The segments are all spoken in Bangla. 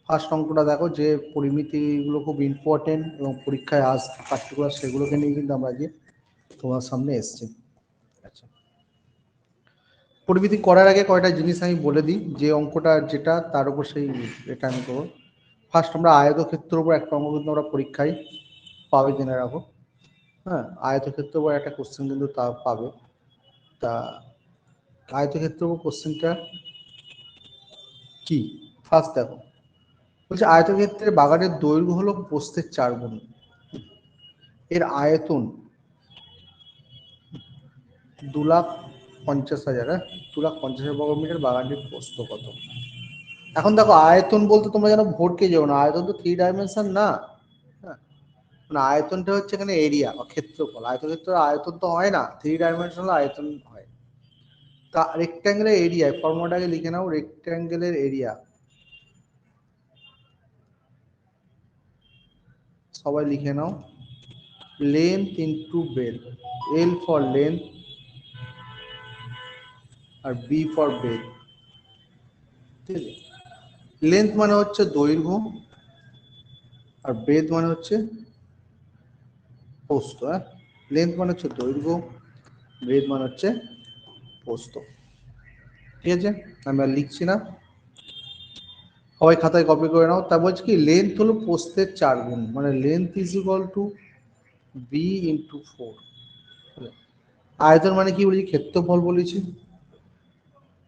ফার্স্ট অঙ্কটা দেখো, যে পরিমিতিগুলো খুব ইম্পর্টেন্ট এবং পরীক্ষায় আসবে পার্টিকুলার, সেগুলোকে নিয়ে কিন্তু আমরা আজকে তোমার সামনে এসেছি। আচ্ছা, পরিমিতি করার আগে কয়টা জিনিস আমি বলে দিই, যে অঙ্কটা যেটা তার উপর সেই এটা আমি করবো। ফার্স্ট আমরা আয়তক্ষেত্রের উপর একটা অঙ্ক কিন্তু আমরা পরীক্ষায় পাবে, জেনে রাখো। হ্যাঁ, আয়তক্ষেত্রের উপর একটা কোশ্চেন কিন্তু তা পাবে। তা আয়তক্ষেত্রের উপর কোশ্চেনটা কি? ফার্স্ট দেখো, বলছে আয়তক্ষেত্রের বাগানের দৈর্ঘ্য হলো প্রস্থের 4 গুণ, এর আয়তন 2,50,000, 2,50,000 বর্গমিটার, বাগানটির প্রস্থ কত? এখন দেখো, আয়তন বলতে তোমরা যেন ভোটকে যাও না, আয়তন তো 3 ডাইমেনশন না। হ্যাঁ, মানে আয়তনটা হচ্ছে এখানে এরিয়া বা ক্ষেত্রফল। আয়তক্ষেত্রের আয়তন তো হয় না, 3 ডাইমেনশনাল আয়তন হয়। তা রেক্ট্যাঙ্গেলের এরিয়া, ফর্মুলাটাকে লিখে নাও, রেক্ট্যাঙ্গেলের এরিয়া সবাই লিখে নাও, length into breadth, L for length আর বি ফর ব্রেথ। ঠিক আছে, লেন্থ মানে হচ্ছে দৈর্ঘ্য আর ব্রেথ মানে হচ্ছে প্রস্থ। হ্যাঁ, লেন্থ মানে হচ্ছে দৈর্ঘ্য, ব্রেথ মানে হচ্ছে প্রস্থ। ঠিক আছে, আমি আর লিখছি না, সবাই খাতায় কপি করে নাও। তা বলছি কি, লেন্থ হলো প্রস্থের 4 গুণ, মানে length is equal to b into 4। আয়তন মানে কি বলেছি? ক্ষেত্রফল বলেছি।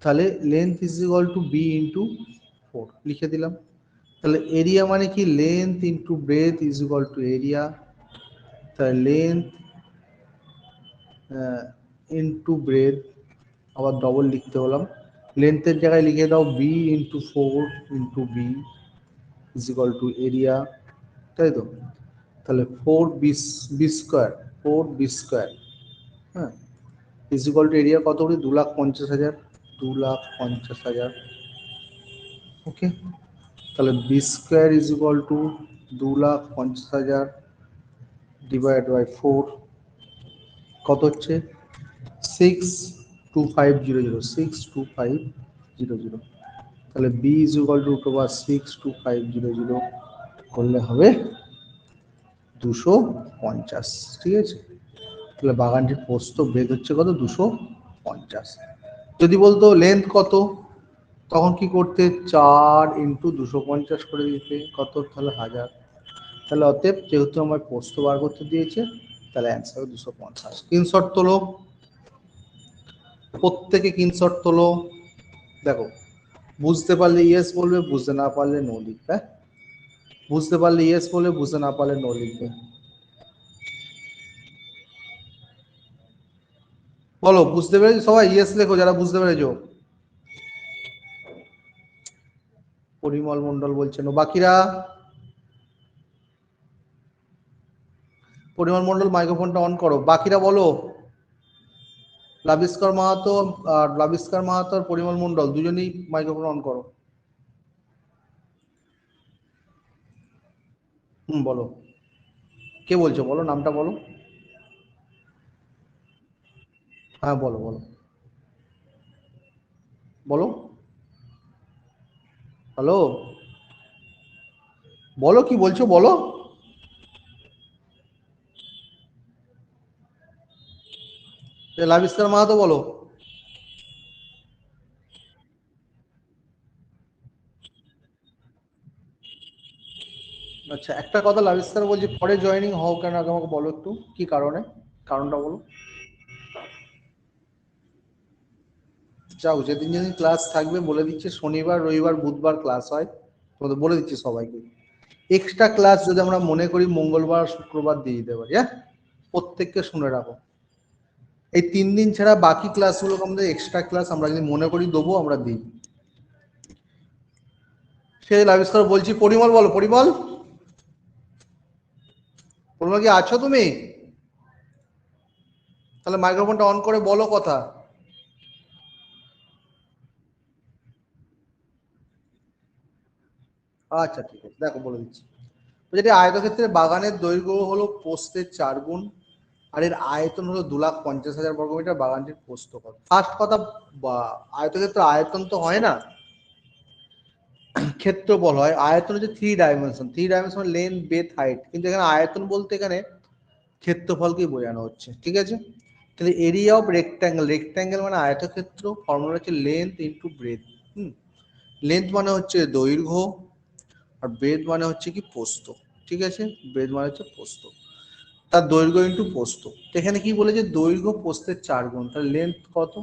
তাহলে length is equal to b into 4 লিখে দিলাম। তাহলে এরিয়া মানে কি? Length into breadth is equal to area. তাহলে লেন্থ ইন্টু ব্রেথ, আবার ডবল লিখতে হলাম, লেন্থের জায়গায় লিখে দাও b into 4 into b is equal to area, তাই তো? তাহলে 4 বি স্কোয়ার, 4 বি স্কোয়ার, হ্যাঁ, ইজ ইকুয়াল টু এরিয়া কত করি? 2,50,000, 2,50,000। ওকে, তাহলে b square is equal to 2,50,000 divide by 4 কত হচ্ছে? 62500, 62500। তাহলে b is equal to root over 62500 করলে হবে 250। ঠিক আছে, তাহলে বাগানটির প্রস্থ বেদ হচ্ছে কত? 250। যদি বলতো লেন্থ কত, তখন কি করতে? 4 ইন্টু 250 করে দিতে, কত? তাহলে 1000। তাহলে অতএব যেহেতু আমার প্রস্থ বার করতে দিয়েছে, তাহলে অ্যান্সার 250। স্ক্রিনশট তোলো, প্রত্যেকে স্ক্রিনশট তোলো। দেখো, বুঝতে পারলে ইয়েস বলবে, বুঝতে না পারলে নো লিখবে। বুঝতে পারলে ইয়েস বলবে, বুঝতে না পারলে নো লিখবে। বলো, বুঝতে পেরেছো সবাই? ইয়েস লেখো যারা বুঝতে পেরেছো। পরিমল মন্ডল বলছেন, ও বাকিরা? পরিমল মন্ডল মাইক্রোফোনটা অন করো। বাকিরা বলো, লাবিস্কার মাহাতো আর লাবিস্কার মাহাতো আর পরিমল মন্ডল দুজনেই মাইক্রোফোন অন করো। বলো, কে বলছো? বলো, নামটা বলো। হ্যাঁ, বলো বলো বলো। হ্যালো, বলো কি বলছো, বলো। লাবিস্কার মাহাতো বলো। আচ্ছা, একটা কথা লাবিস্কার বলছি, পরে জয়েনিং হও কেন আগে আমাকে বলো একটু, কি কারণে? কারণটা বলো। যাও, যেদিন যেদিন ক্লাস থাকবে বলে দিচ্ছে, শনিবার রবিবার বুধবার ক্লাস হয়, তোমাদের বলে দিচ্ছি সবাইকে। এক্সট্রা ক্লাস যদি আমরা মনে করি মঙ্গলবার শুক্রবার দিয়ে দিতে পারি। হ্যাঁ, প্রত্যেককে শুনে রাখো, এই 3 দিন ছাড়া বাকি ক্লাসগুলোকে আমাদের এক্সট্রা ক্লাস আমরা যদি মনে করি দেবো, আমরা দিই। সেই আবিষ্কার বলছি। পরিমল বলো, পরিমল। পরিমল কি আছো তুমি? তাহলে মাইক্রোফোনটা অন করে বলো কথা। আচ্ছা, ঠিক আছে, দেখো বলে দিচ্ছি। যেটা আয়তক্ষেত্রের বাগানের দৈর্ঘ্য হলো প্রস্থের 4 গুণ, আর এর আয়তন হলো 2,50,000 বর্গমিটার, বাগানটির প্রস্থ কত? ফার্স্ট কথা, আয়তক্ষেত্র আয়তন তো হয় না, ক্ষেত্রফল হয়, আয়তন হচ্ছে three dimension length bathe height, কিন্তু এখানে আয়তন বলতে এখানে ক্ষেত্রফলকেই বোঝানো হচ্ছে, ঠিক আছে। তাহলে এরিয়া অফ রেক্ট্যাঙ্গেল, রেক্ট্যাঙ্গেল মানে আয়তক্ষেত্র, ফর্মুলা হচ্ছে লেন্থ ইন্টু ব্রেথ। লেন্থ মানে হচ্ছে দৈর্ঘ্য, আর ব্রেথ মানে হচ্ছে কি প্রস্থ, ঠিক আছে। ব্রেথ মানে হচ্ছে প্রস্থ, তার দৈর্ঘ্য ইন্টু প্রস্থ। এখানে কি বলেছে, দৈর্ঘ্য প্রস্থের 4 গুণ, তাহলে লেন্থ কত,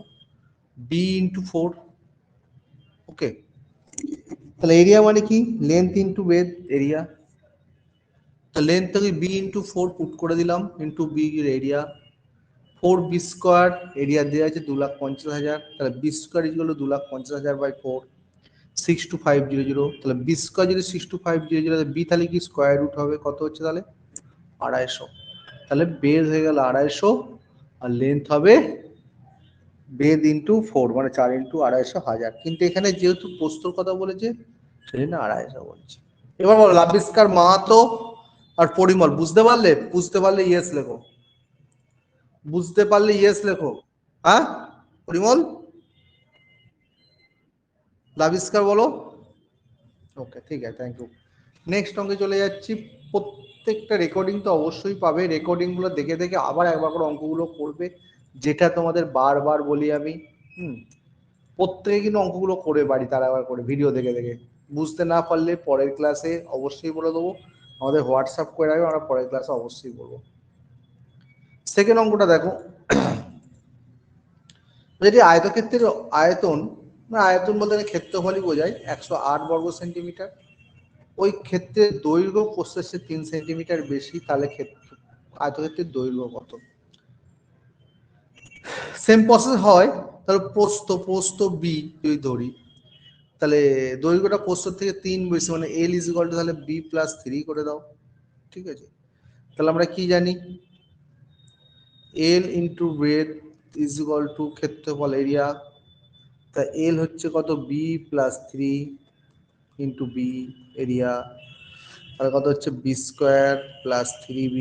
বি ইন্টু 4। ওকে, তাহলে এরিয়া মানে কি, লেন্থ ইন্টু ব্রেথ এরিয়া। তো লেন্থ থেকে বি ইন্টু 4 পুট করে দিলাম, into B area, 4 b square, area দেওয়া আছে 2,50,000, তাহলে b square equal to 2,50,000 by 4, 62500। তাহলে বি স্কোয়ার যদি 62500, বি তাহলে কি স্কোয়ার রুট হবে, কত হচ্ছে তাহলে 250। তাহলে বেজ হয়ে গেল 250, আর লেন্থ হবে বেদ ইন্টু 4 মানে 4 ইন্টু 250,000, কিন্তু এখানে যেহেতু প্রস্তর কথা বলেছে সেজন্য 250 বলছে। এবার বলো আবিষ্কার মাহাতো আর পরিমল, বুঝতে পারলে, বুঝতে পারলে ইয়েস লেখো, বুঝতে পারলে ইয়েস লেখো। হ্যাঁ পরিমল, আবিষ্কার বলো। ওকে ঠিক আছে, থ্যাংক ইউ। নেক্সট অঙ্কে চলে যাচ্ছি। প্রত্যেকটা রেকর্ডিং তো অবশ্যই পাবে, রেকর্ডিংগুলো দেখে দেখে আবার একবার করে অঙ্কগুলো করবে, যেটা তোমাদের বারবার বলি আমি। হুম, প্রত্যেকে কিন্তু অঙ্কগুলো করে বাড়ি তার একবার করে ভিডিও দেখে দেখে। বুঝতে না পারলে পরের ক্লাসে অবশ্যই বলে দেবো, আমাদের হোয়াটসঅ্যাপ করে রাখবে, আমরা পরের ক্লাসে অবশ্যই বলবো। সেকেন্ড অঙ্কটা দেখো, যেটি আয়তক্ষেত্রের আয়তন, মানে আয়তন বলতে ক্ষেত্রফলই বোঝায়, 108 বর্গ সেন্টিমিটার। ওই ক্ষেত্রের দৈর্ঘ্য প্রস্থের 3 সেন্টিমিটার বেশি, তাহলে ক্ষেত্র আয়তক্ষেত্রের দৈর্ঘ্য কত। সেম প্রসেস হয়, তাহলে প্রস্থ বি যদি ধরি, তাহলে দৈর্ঘ্যটা প্রস্থ থেকে 3 বেশি, মানে এল ইজ ইকুয়াল টু তাহলে বি প্লাস 3 করে দাও, ঠিক আছে। তাহলে আমরা কি জানি, L into breadth is equal to ক্ষেত্রফল এরিয়া, তা এল হচ্ছে কত, B plus 3 into B area, তাহলে কত হচ্ছে B square plus 3b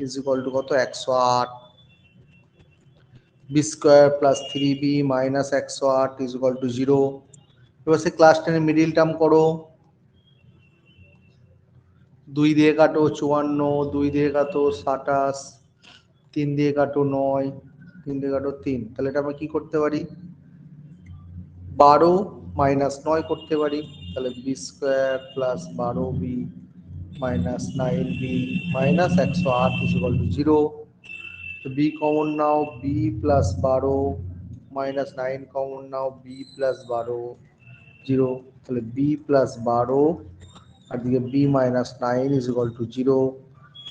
is equal to কত, 108। B square plus 3b minus 108 is equal to 0। এবার সে ক্লাস 10 মিডিল টার্ম করো, 2 দিয়ে কাটো 54, 2 দিয়ে কাটো 27, 3 দিয়ে কাটো 9, 3 দিয়ে কাটো 3, তাহলে এটা আমরা কি করতে পারি, 12 মাইনাস 9 করতে পারি। তাহলে b square plus 12b minus 9b minus 108 is equal to 0। তো বি কমন নাও, বি প্লাস 12 মাইনাস 9 কমন নাও, বি প্লাস 12 0, তাহলে বি প্লাস 12 আর দিকে b minus 9 is equal to 0।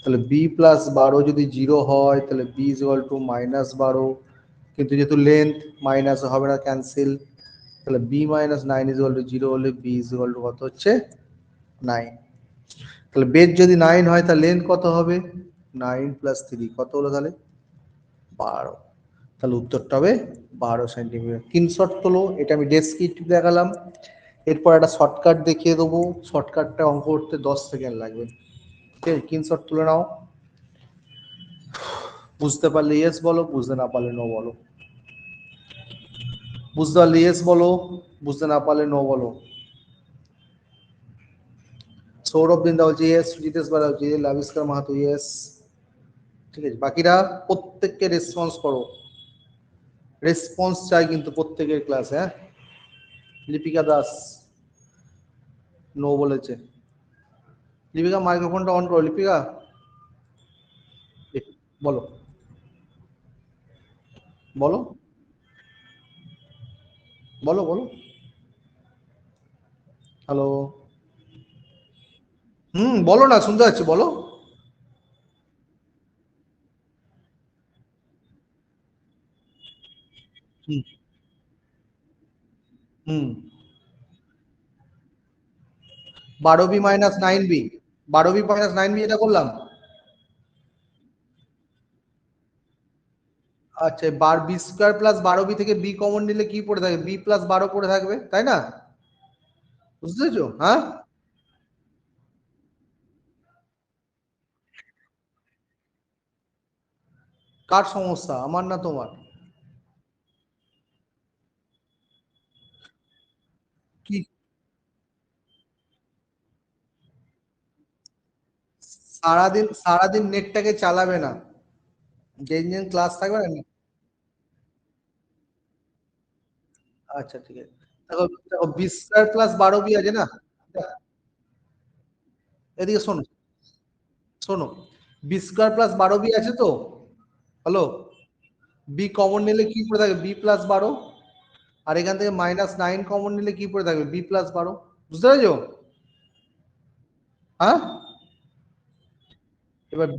তাহলে বি প্লাস 12 যদি 0 হয়, তাহলে b is equal to minus 12, কিন্তু যেহেতু লেন্থ মাইনাস হবে না, ক্যান্সেল। তাহলে b minus 9 is equal to 0 হলে বি ইজ ইকুয়াল টু কত হচ্ছে 9। তাহলে বেদ যদি 9 হয়, তাহলে লেন্থ কত হবে, 9 প্লাস 3 কত হলো তাহলে 12, তাহলে উত্তরটা হবে 12 সেন্টিমিটার। স্ক্রিনশট তোলো, এটা আমি ডেসক্রিপটিভ দেখালাম। এরপর একটা শর্টকাট দেখিয়ে দেবো, শর্টকাটটা অঙ্ক করতে 10 সেকেন্ড লাগবে, ঠিক আছে। স্ক্রিনশট তুলে নাও, বুঝতে পারলে ইয়েস বলো, বুঝতে না পারলে নো বলো। বুঝতে পারলে ইয়েস বলো, বুঝতে না পারলে নো বলো। সৌরভ বিন্দা বলছে ইয়েস, সুজিতেশ বালা বলছে আবিষ্কার মাহাতো ইয়েস, ঠিক আছে। বাকিরা প্রত্যেককে রেসপন্স করো, রেসপন্স চাই কিন্তু প্রত্যেকের ক্লাসে। হ্যাঁ, লিপিকা দাস নো বলেছে, লিপিকা মাইক্রোফোনটা অন করো, লিপিকা বলো, বলো, বলো, বলো। হ্যালো, বলো না, শুনতে পাচ্ছি, বলো। হুম, হুম, 12b minus 9b, 12b minus 9b এটা করলাম। আচ্ছা, বি স্কোয়ার প্লাস 12b থেকে বি কমন নিলে কি পড়ে থাকবে, বি প্লাস 12 পড়ে থাকবে, তাই না? বুঝতে পেরেছো? হ্যাঁ, কার সমস্যা, আমার না তোমার? কি সারাদিন নেটটাকে চালাবে না, যেদিন যেদিন ক্লাস থাকবে না। আচ্ছা ঠিক আছে। দেখো দেখো 20² + 12b আছে না? এদিকে শোনো, শোনো, 20² + 12b আছে তো? হ্যালো? বি কমন নিলে কি পড়ে থাকে? b+12। আর এখান থেকে -9 কমন নিলে কি পড়ে থাকবে? b+12। বুঝতে পেরেছো? হ্যাঁ, এবার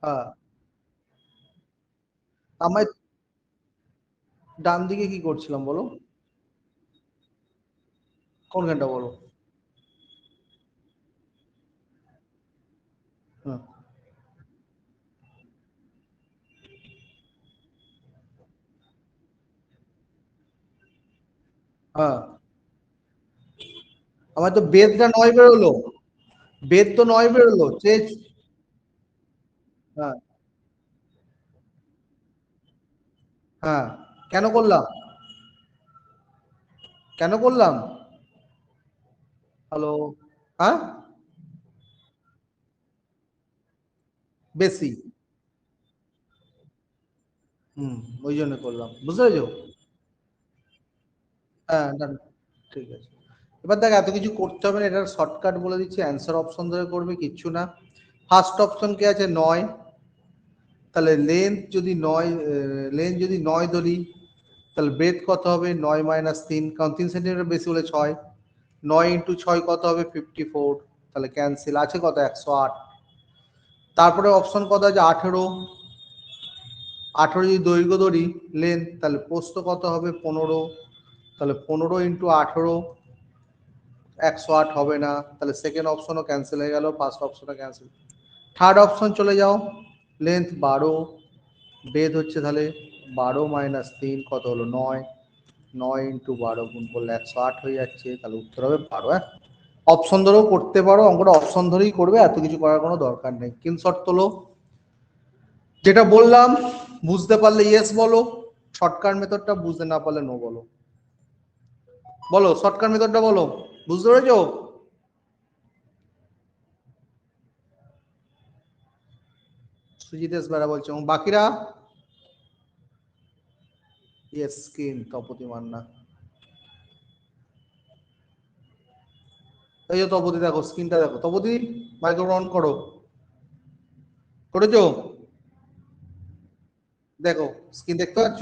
হ্যাঁ, আমায় ডান দিকে কি করছিলাম বলো? কোনখানটা বলো? হ্যাঁ, হ্যাঁ, আমার তো বেদটা 9 বেরোলো। বেদ তো 9 বেরোলো চেঞ্জ। হ্যাঁ, হ্যাঁ, কেন করলাম? কেন করলাম? হ্যালো? হ্যাঁ, বেশি। হুম, ওই জন্য করলাম, বুঝতে পেরেছো? হ্যাঁ, ডান। ঠিক আছে। এবার দেখ, এত কিছু করতে হবে না, এটার শর্টকাট বলে দিচ্ছি, অ্যান্সার অপশন ধরে করবে, কিচ্ছু না। ফার্স্ট অপশন কি আছে? 9। তাহলে লেন্থ যদি 9 ধরি, তাহলে ব্রেথ কত হবে? 9 - 3, কারণ 3 সেন্টিমিটার বেশি হলে 6। 9 × 6 কত হবে? 54। তাহলে ক্যান্সেল, আছে কত? 108। তারপরে অপশন কত আছে? 18। 18 যদি দৈর্ঘ্য ধরি, লেন্থ, তাহলে প্রস্থ কত হবে? 15। তাহলে 15 × 18, 108 হবে না, তাহলে সেকেন্ড অপশনও ক্যান্সেল হয়ে গেল, ফার্স্ট অপশনও ক্যান্সেল। থার্ড অপশন চলে যাও, লেন্থ 12, বেদ হচ্ছে তাহলে 12 - 3 কত হলো? 9। 9 × 12 গুণ করলে 108 হয়ে যাচ্ছে, তাহলে উত্তর হবে 12। হ্যাঁ, অপশন ধরেও করতে পারো, অঙ্কটা অপশন ধরেই করবে, এত কিছু করার কোনো দরকার নেই। স্ক্রিনশট তোলো। যেটা বললাম বুঝতে পারলে ইয়েস বলো, শর্টকাট মেথডটা বুঝতে না পারলে নো বলো। বলো শর্টকাট মেথডটা বলো, বুঝতে পেরেছো? সুজিতেশ বেড়া বলছে, এবং বাকিরা? Yes, screen Tapati Manna. এই যে তপতি, দেখো স্ক্রিনটা দেখো, তপতি মাইক্রোফোন অন করো। করেছো? দেখো, স্ক্রিন দেখতে পাচ্ছ?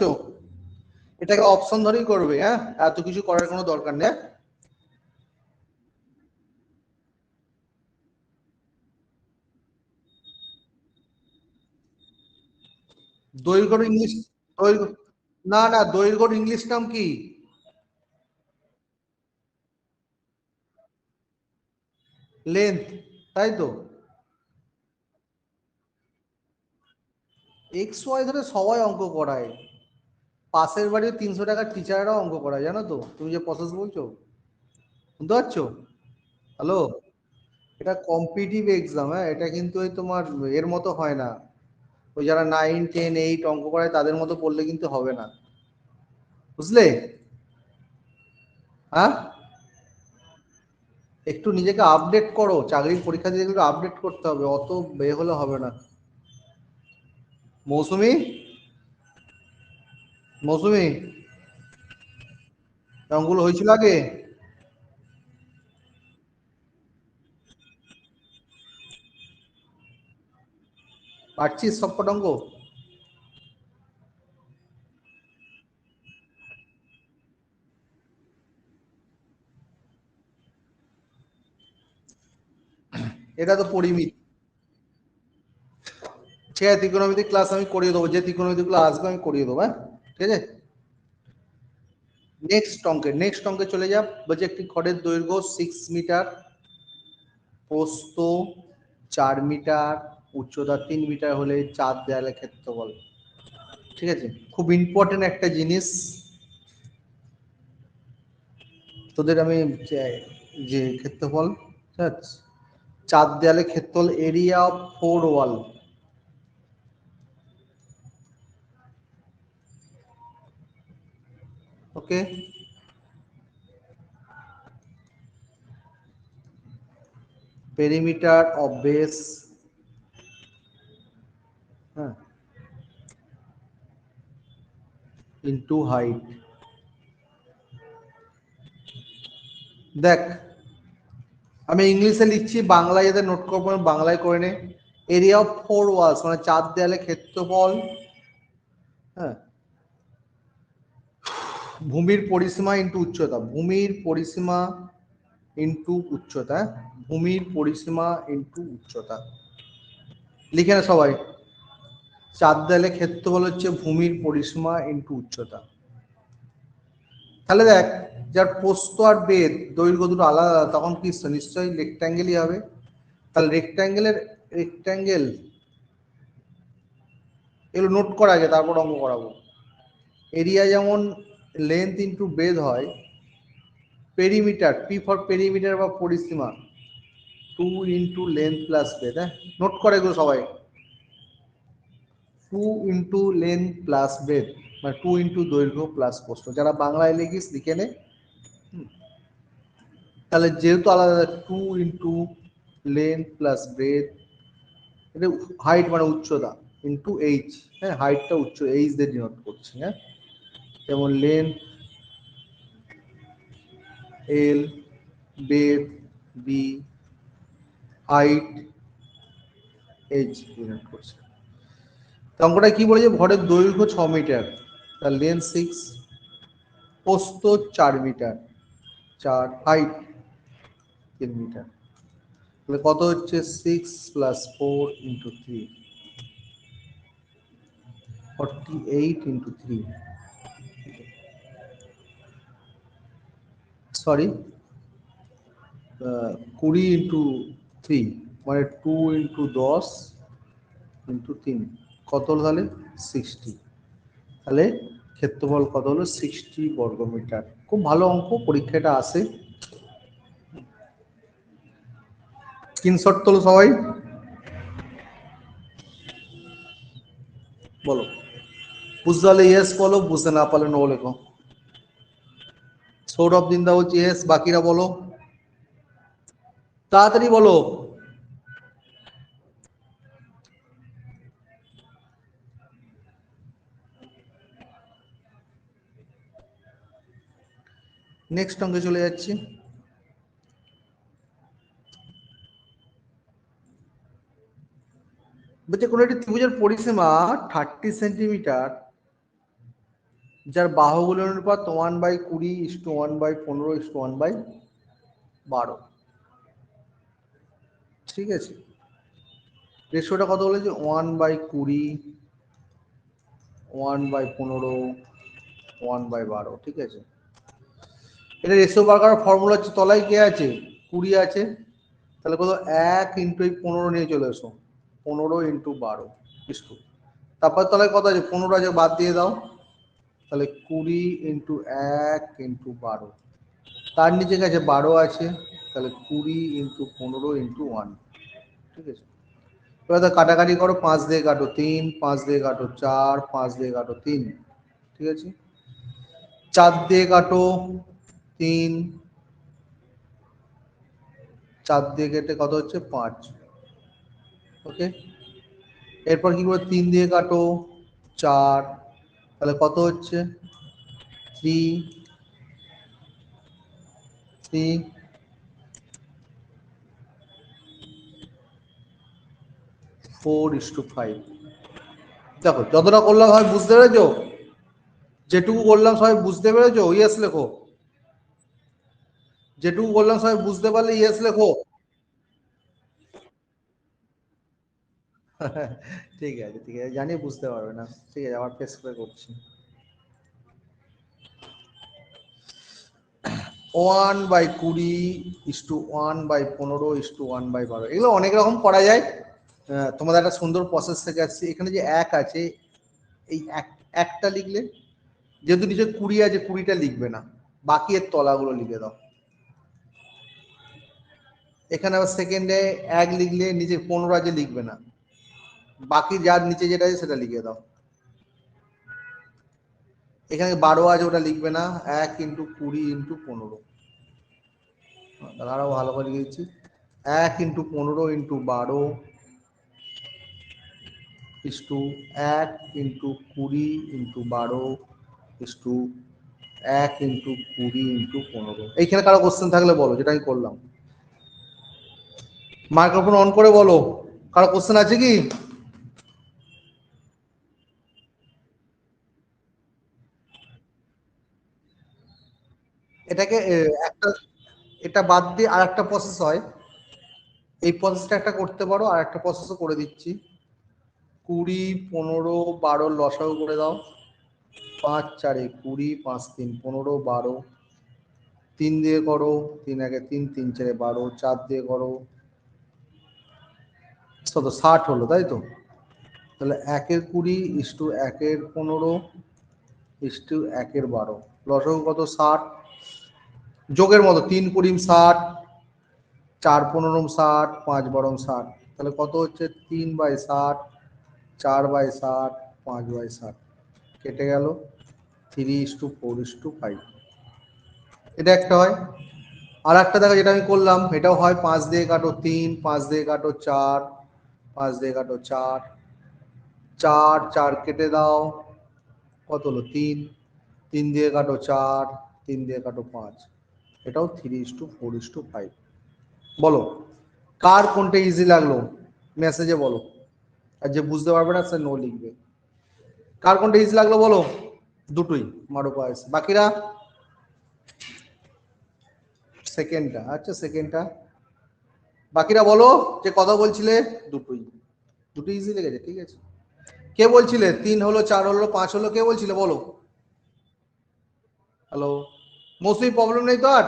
এটাকে অপশন ধরেই করবে, হ্যাঁ, এত কিছু করার কোনো দরকার নেই। দৈর্ঘ্য ইংলিশ, দৈর্ঘ্য, না না, দৈর্ঘ্য ইংলিশ নাম কি? লেন্থ, তাই তো। এক্স ওয়াই ধরে সবাই অঙ্ক করায়, পাশের বাড়ির 300 টাকার টিচাররাও অঙ্ক করায়, জানো তো? তুমি যে প্রসেস বলছো, বুঝতে পারছো? হ্যালো? এটা কম্পিটিটিভ এক্সাম, হ্যাঁ, এটা কিন্তু ওই তোমার এর মতো হয় না, ওই যারা 9, 10, 8 অঙ্ক করায় তাদের মতো পড়লে কিন্তু হবে না, বুঝলে? হ্যাঁ, একটু নিজেকে আপডেট করো, চাকরির পরীক্ষা দিতে গেলে আপডেট করতে হবে, অত বে হলে হবে না। মৌসুমি, মৌসুমি, অঙ্কগুলো হয়েছিল আগে? পারছিস সব কটা অঙ্ক? এটা তো পরিমিত। ঠিক আছে, ত্রিকোণমিতিক ক্লাস আমি করিয়ে দেবো, যে ত্রিকোণমিতিক গুলো আসবে আমি করিয়ে দেবো, হ্যাঁ, ঠিক আছে। নেক্সট অঙ্কে চলে যা। বলছে একটি খড়ের দৈর্ঘ্য 6 মিটার, প্রস্থ 4 মিটার, উচ্চতা 3 মিটার হলে চার দেয়ালে ক্ষেত্রফল। ঠিক আছে, খুব ইম্পর্টেন্ট একটা জিনিস তোদের আমি, যে যে ক্ষেত্রফল, ঠিক আছে? চার দেয়ালে ক্ষেত্রফল, area of 4 wall. Okay, perimeter of base, হ্যাঁ, ইন্টু হাইট। দেখ আমি ইংলিশে লিখছি, বাংলায় যাদের নোট করবো বাংলায় করে নে। এরিয়া অফ 4 ওয়ালস মানে 4 দেয়ালে ক্ষেত্রফল, হ্যাঁ, ভূমির পরিসীমা ইন্টু উচ্চতা, ভূমির পরিসীমা ইন্টু উচ্চতা, ভূমির পরিসীমা ইন্টু উচ্চতা। লিখে না সবাই, 4 দেয়ালে ক্ষেত্রফল হচ্ছে ভূমির পরিসীমা ইন্টু উচ্চতা। তাহলে দেখ যার প্রস্থ আর বেদ দৈর্ঘ্য দুটো আলাদা, তখন কি নিশ্চয়ই রেক্ট্যাঙ্গেলই হবে। তাহলে রেক্ট্যাঙ্গেল এগুলো নোট করা আগে, তারপর অঙ্ক করাবো। এরিয়া যেমন লেন্থ ইন্টু বেদ হয়, পেরিমিটার, পি ফর পেরিমিটার বা পরিসীমা 2 ইন্টু লেন্থ প্লাস বেদ। হ্যাঁ, নোট করে এগুলো সবাই, 2 ইন্টু লেন্থ প্লাস বেদ মানে 2 ইন্টু দৈর্ঘ্য প্লাস প্রস্থ। যারা বাংলায় লিখিস লিখে নে। তাহলে যেহেতু আলাদা, 2 ইন্টু লেন্থ প্লাস বেদ, এটা হাইট মানে উচ্চতা ইন্টু এইচ, হ্যাঁ, হাইটটা উচ্চ এইচ দিয়ে ডিনোট করছি। হ্যাঁ, যেমন লেন্থ এল, বেদ বি, হাইট এইচ ডিনোট করছে। অঙ্কটা কি বলেছে, ভরের দৈর্ঘ্য 6 মিটার, তার লেন্থ 6, প্রস্থ 4 মিটার, 4, হাইট 3 মিটার। তাহলে কত হচ্ছে 6 plus 4 into 3, 48 into 3, sorry 20 into 3 মানে 2 ইন্টু 10 ইন্টু 3, কত হলো তাহলে 60। তাহলে ক্ষেত্রফল কত হলো 60 বর্গমিটার। খুব ভালো অঙ্ক, পরীক্ষাটা আসে। স্ক্রিনশট তোলো সবাই, বলো বুঝতে পারলে ইয়েস বলো, বুঝতে না পারলে নো লেখো। সৌরভ দিন্দা বলছি ইয়েস, বাকিরা বলো তাড়াতাড়ি বলো। নেক্সট অঙ্কে চলে যাচ্ছি। বলছে কোনো একটি ত্রিভুজের পরিসীমা 30 সেন্টিমিটার, যার বাহুগুলোর অনুপাত 1/20:1/15:1/12। ঠিক আছে, রেশিওটা কত বলেছে 1/20, 1/15, 1/12। ঠিক আছে, এটা রেশিও বার করার ফর্মুলা হচ্ছে, তলায় কে আছে 20 আছে, তাহলে কত 1 ইন্টু 15 নিয়ে চলে এসো, 15 ইন্টু 12 ইস্টু, তারপর তলায় কত আছে 15 আছে, বাদ দিয়ে দাও, তাহলে 20 ইন্টু 1 ইন্টু 12, তার নিচে গেছে 12 আছে, তাহলে 20 ইন্টু 15 ইন্টু 1। ঠিক আছে, এবার তো কাটাকাটি করো, 5 দিয়ে কাটো 3, 5 দিয়ে কাটো 4, 5 দিয়ে কাটো 3। ঠিক আছে, 4 দিয়ে কাটো 3, 4 দিয়ে কেটে কত হচ্ছে 5। ওকে, এরপর কি করে 3 দিয়ে কাটো 4, তাহলে কত হচ্ছে 3, 3, 4:5। দেখো যতটা করলাম হয় বুঝতে পেরেছো, যেটুকু বললাম সবাই বুঝতে পেরেছো ইয়েস লেখো, যেটুকু বললাম সবাই বুঝতে পারলে ইয়েস লেখো। ঠিক আছে, ঠিক আছে, জানি বুঝতে পারবে না। ঠিক আছে, আবার পেস করে করছি। 1/20:1/15:1/12, এগুলো অনেক রকম করা যায়। তোমাদের একটা সুন্দর প্রসেস থেকে আসছে। এখানে যে 1 আছে, এই একটা লিখলে, যেহেতু নিচে 20 আছে 20টা লিখবে না, বাকি এর তলাগুলো লিখে দাও। এখানে আবার সেকেন্ডে 1 লিখলে নিচে 15 আছে লিখবে না, বাকি যার নিচে যেটা আছে সেটা লিখে দাও। এখানে 12 আছে ওটা লিখবে না, 1 ইন্টু 20 ইন্টু 15, আরো ভালো করে লিখেছি, 1 into 15 into 12 is to 1 into 20 into 12 is to 1 into 20 into 15। এইখানে কারো কোশ্চেন থাকলে বলো, যেটা আমি করলাম। মাইক্রোফোন অন করে বলো, কারো কোশ্চেন আছে কি? এটাকে একটা, এটা বাদ দিয়ে আর একটা প্রসেস হয়। এই প্রসেসটা একটা করতে পারো, আর একটা প্রসেসও করে দিচ্ছি। 20, 15, 12 লসাগু করে দাও। 5 4 20, 5 3 15, 12, 3 দিয়ে করো, 3 1 3, 3 4 12, 4 দিয়ে করো, কত 60 হলো, তাই তো? তাহলে 1 এর 20 ইস টু 1 এর 15 ইস টু 1 এর 12, লসাগু কত 60। যোগের মতো 3 20 60, 4 15 60, 5 12 60, তাহলে কত হচ্ছে 3/60, 4/60, 5/60, কেটে গেল 3:4:5। এটা একটা হয়। আর একটা দেখো যেটা আমি করলাম, এটাও হয় 5 দিয়ে কাটো 3, 5 দিয়ে কাটো 4, 5 দিয়ে কাটো 4, 4 4 কেটে দাও, কত হলো 3, 3 দিয়ে কাটো 4, 3 দিয়ে কাটো 5, এটাও 3:4:5। বলো কার কোনটা ইজি লাগলো, মেসেজে বলো। আর যে বুঝতে পারবে না সে নো লিখবে। কার কোনটা ইজি লাগলো বলো, দুটোই মারো পায়েস। বাকিরা সেকেন্ডটা, আচ্ছা সেকেন্ডটা। বাকিরা বলো, যে কথা বলছিলে দুটোই, দুটো ইজি লেগেছে, ঠিক আছে। কে বলছিলে 3 হলো, 4 হলো, 5 হলো, কে বলছিলে বলো? হ্যালো, মৌসুমি প্রবলেম নেই তো আর?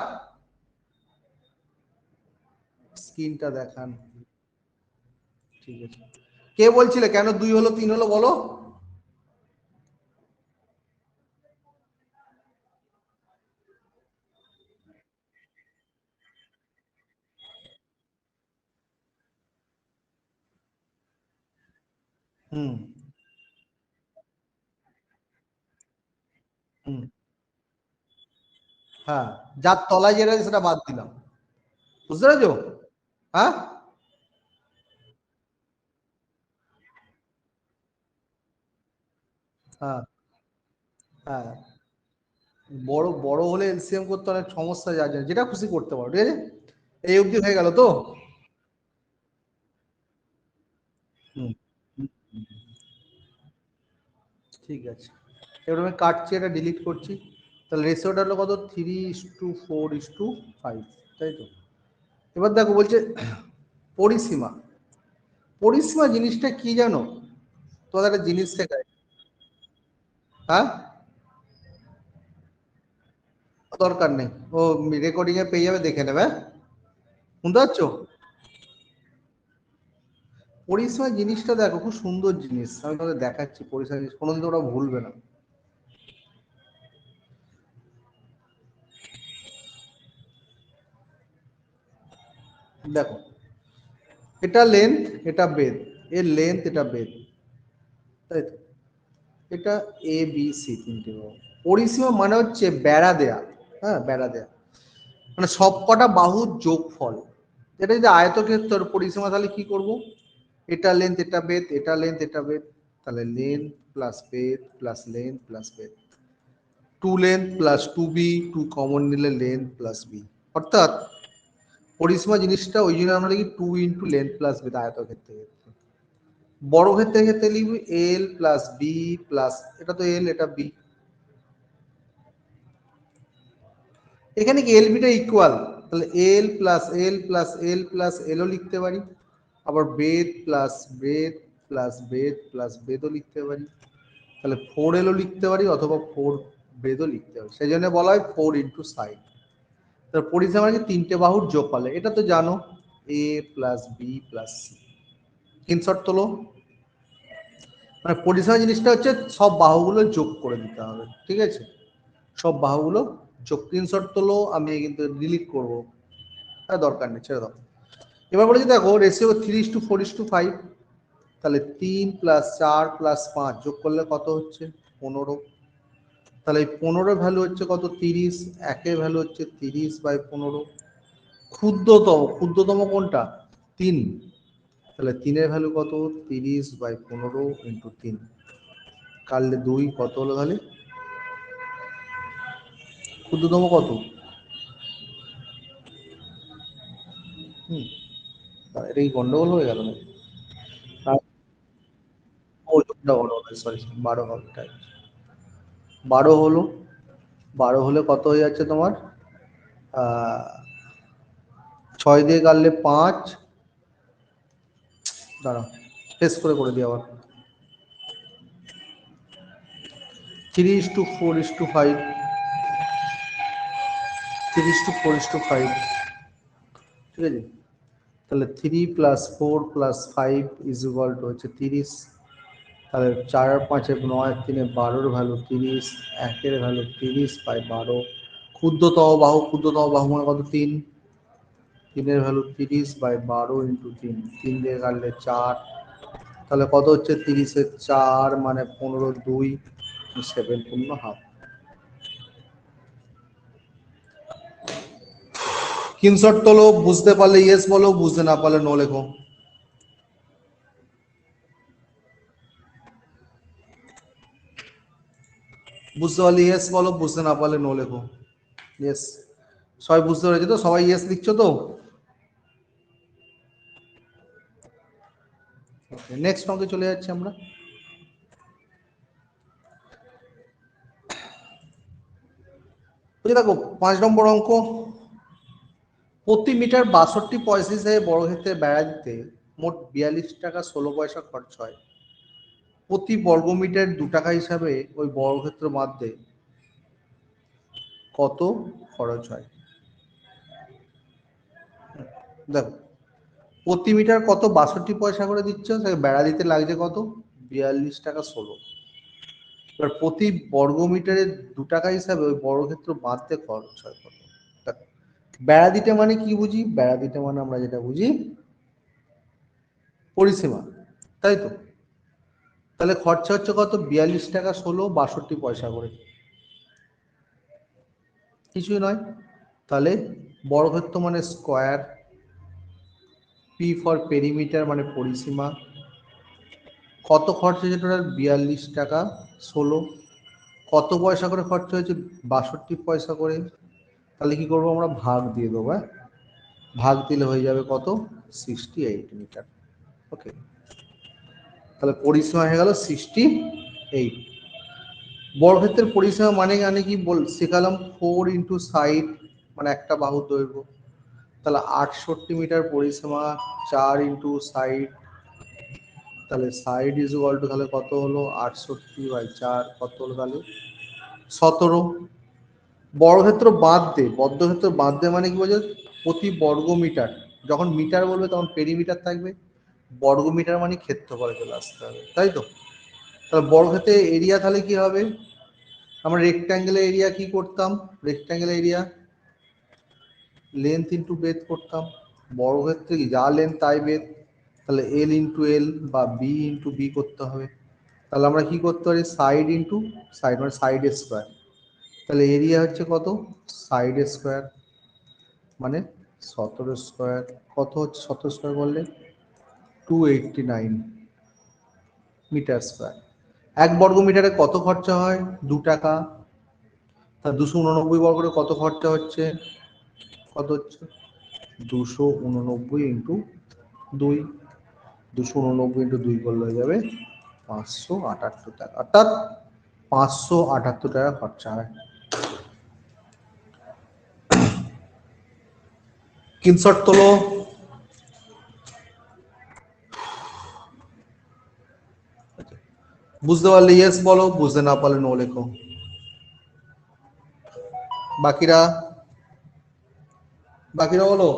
স্ক্রিনটা দেখান, ঠিক আছে। কে বলছিলে কেন 2 হলো 3 হলো বলো? হুম হুম, হ্যাঁ, যার তলায় যেটা আছে সেটা বাদ দিলাম, বুঝতে পেরেছো? হ্যাঁ হ্যাঁ হ্যাঁ, বড় বড় হলে এলসিএম করতে অনেক সমস্যা, যা যায় যেটা খুশি করতে পারো, ঠিক আছে। এই অবধি হয়ে গেল তো? হুম হুম, ঠিক আছে। এবার আমি কাটছি, এটা ডিলিট করছি। তাহলে রেশিওটা হলো কত, 3:4:5, তাই তো? এবার দেখো বলছে পরিসীমা। পরিসীমা জিনিসটা কি জানো? তোমাদের একটা জিনিস শেখায়। হ্যাঁ, দরকার নেই, ও রেকর্ডিং এ পেয়ে যাবে, দেখে নেবে, হ্যাঁ? শুনতে পাচ্ছ? পরিসীমা জিনিসটা দেখো, খুব সুন্দর জিনিস, আমি তোমাদের দেখাচ্ছি। পরিসীমা জিনিস কোনোদিন ওরা ভুলবে না। দেখো, এটা লেন্থ, এটা বেদ, এর লেন্থ, এটা বেদ, তাই তো? এটা এ বি সি তিনটে বাহু। পরিসীমা মানে হচ্ছে বেড়া দেয়া, হ্যাঁ বেড়া দেয়া, মানে সবকটা বাহুর যোগফল। এটা যদি আয়তক্ষেত্রের পরিসীমা, তাহলে কি করব? এটা লেন্থ, এটা বেদ, এটা লেন্থ, এটা বেদ, তাহলে length plus breadth plus length plus breadth. Two length plus two B, two common নিলে লেন্থ প্লাস বি। অর্থাৎ পরিসীমা জিনিসটা ওই জন্য আমরা লিখি 2 × লেন্থ প্লাস বেদ আয়তক্ষেত্রের ক্ষেত্রে। বড় ক্ষেত্রের ক্ষেত্রে লিখবি এল প্লাস বি প্লাস, এটা তো এল, এটা বি। এখানে কি এল বিটা ইকুয়াল, তাহলে এল plus L plus L plus LO লিখতে পারি। আবার বেদ plus breadth plus breadth plus বেদও লিখতে পারি। তাহলে 4Lও লিখতে পারি, অথবা 4 বেদও লিখতে পারি। সেই জন্য বলা হয় 4 × সাইড। তার পরিসীমা মানে তিনটে বাহুর যোগফল, এটা তো জানো, A plus B plus C. Screenshot তোলো। মানে পরিসীমা জিনিসটা হচ্ছে সব বাহুগুলো যোগ করে দিতে হবে, ঠিক আছে। সব বাহুগুলো যোগ, স্ক্রিনশট তোলো, আমি কিন্তু ডিলিট করবো, দরকার নেই, ছেড়ে দাও। এবার বলেছি দেখো রেশিও 3:4:5, তাহলে 3 প্লাস 4 প্লাস 5 যোগ করলে কত হচ্ছে 15। তাহলে এই 15 ভ্যালু হচ্ছে কত 30, একের ভ্যালু হচ্ছে 30/15। ক্ষুদ্রতম কোনটা? 3। তাহলে 3-এর ভ্যালু কত? 30/15 ইন্টু 3 কাটলে 2 কত হলো তাহলে? ক্ষুদ্রতম কত? এটা কি গন্ডগোল হয়ে গেল না? ওজনটা বড় হবে, সরি 12 হবে, তাই 12 হলো। 12 হলে কত হয়ে যাচ্ছে তোমার? 6 দিয়ে কাটলে 5। দাঁড়াও, টেস্ট করে দিই আবার। 3:4:5, 3:4:5, ঠিক আছে। তাহলে 3 + 4 + 5 = হচ্ছে 30। তাহলে 4 আর 5 9, 3 12-এর ভ্যালু 30, 1-এর ভ্যালু 30/12। ক্ষুদ্রতম বাহু মানে কত? 3। 3-এর ভ্যালু 30/12 ইন্টু 3, 3 দিয়ে কাটলে 4। তাহলে কত হচ্ছে? 30-এর 4 মানে 15, 2 7 পূর্ণ হাফ। স্ক্রিনশট তোলো, বুঝতে পারলে ইয়েস বলো, বুঝতে না পারলে নো লেখো। বুঝতে পারলে ইয়েস বলো, বুঝতে না পারলে নো লেখো। ইয়েস, সবাই বুঝতে পেরেছে তো? সবাই ইয়েস লিখছো তো? নেক্সট অঙ্কে চলে যাচ্ছি আমরা। দেখো 5 নম্বর অঙ্ক। প্রতি মিটার 62 পয়সা হিসেবে বর্গক্ষেত্রে বেড়া দিতে মোট 42 টাকা 16 পয়সা খরচ হয়। প্রতি বর্গমিটার 2 টাকা হিসাবে ওই বর্গক্ষেত্র বাঁধতে কত খরচ হয়? দেখো, প্রতি মিটার কত 62 পয়সা করে দিচ্ছ, বেড়া দিতে লাগছে কত? 42 টাকা 16। এবার প্রতি বর্গমিটারে 2 টাকা হিসাবে ওই বর্গক্ষেত্র বাঁধতে খরচ হয় কত? দেখো, বেড়া দিতে মানে কি বুঝি? বেড়া দিতে মানে আমরা যেটা বুঝি পরিসীমা, তাই তো। তাহলে খরচা হচ্ছে কত? 42 টাকা 16, 62 পয়সা করে, কিছুই নয়। তাহলে বর্গক্ষেত্র মানে স্কোয়ার, পি ফর পেরিমিটার মানে পরিসীমা। কত খরচ হয়েছে টোটাল? 42 টাকা 16। কত পয়সা করে খরচা হয়েছে? 62 পয়সা করে। তাহলে কি করবো আমরা? ভাগ দিয়ে দেবো। হ্যাঁ, ভাগ দিলে হয়ে যাবে কত? 68 মিটার। ওকে, তাহলে পরিসীমা হয়ে গেল 68। বর্গক্ষেত্রের পরিসীমা মানে কি শেখালাম? 4 × 60 মানে একটা বাহুর দৈর্ঘ্য। তাহলে 68 মিটার পরিসীমা, 4 × 60, তাহলে সাইড তাহলে কত হলো? 68/4 কত হলো তাহলে? 17। বর্গক্ষেত্র বদ্ধক্ষেত্র বাঁধতে মানে কি বোঝো? প্রতি বর্গ মিটার, যখন মিটার বলবে তখন পেরিমিটার থাকবে, বর্গ মিটার মানে ক্ষেত্রফলে চলে আসতে হবে, তাই তো। তাহলে বর্গক্ষেত্রে এরিয়া তাহলে কি হবে? আমরা রেক্ট্যাঙ্গেলের এরিয়া কি করতাম? রেক্ট্যাঙ্গেলের এরিয়া লেন্থ ইন্টু বেধ করতাম। বর্গক্ষেত্রে কি যা লেন্থ তাই বেধ, তাহলে এল ইন্টু এল বা বি ইন্টু বি করতে হবে। তাহলে আমরা কি করতে পারি? সাইড ইন্টু সাইড মানে সাইড স্কোয়ার। তাহলে এরিয়া হচ্ছে কত? সাইড স্কোয়ার মানে 17 স্কোয়ার। কত হচ্ছে 17 স্কোয়ার করলে? 289 মিটার স্কোয়ার। 1 বর্গ মিটারে কত খরচা হয়? 2 টাকা। তা 289 বর্গরে কত খরচা হচ্ছে? কত হচ্ছে? 289 ইন্টু 2, 289 ইন্টু 2 করলে হয়ে যাবে 578 টাকা, অর্থাৎ 578 টাকা খরচা হয়। স্ক্রিনশট তোলো। বুঝতে পারলে ইয়েস বলো, বুঝতে না পারলে নো লেখো। বাকিরা বাকিরা বলো।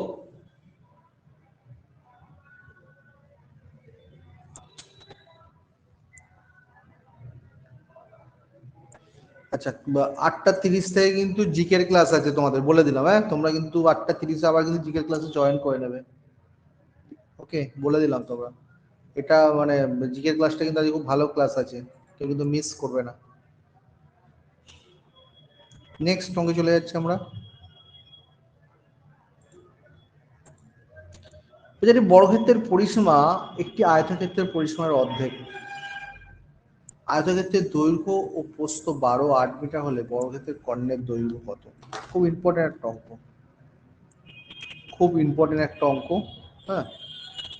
আচ্ছা, 8:30 থেকে কিন্তু জিকের ক্লাস আছে তোমাদের, বলে দিলাম। হ্যাঁ, তোমরা কিন্তু 8:30 আবার কিন্তু জিকের ক্লাসে জয়েন করে নেবে। ওকে, বলে দিলাম তোমরা। এটা মানে জিকের ক্লাসটা কিন্তু আজকে খুব ভালো ক্লাস আছে, কেউ কিন্তু মিস করবে না। নেক্সট অঙ্কে চলে যাচ্ছি আমরা। যদি বর্গক্ষেত্রের পরিসীমা একটি আয়তক্ষেত্রের পরিসীমার অর্ধেক, আয়তক্ষেত্রের দৈর্ঘ্য ও প্রস্থ 12 মিটার হলে বর্গক্ষেত্রের কর্ণের দৈর্ঘ্য কত? খুব ইম্পর্টেন্ট একটা অঙ্ক, খুব ইম্পর্টেন্ট একটা অঙ্ক। হ্যাঁ,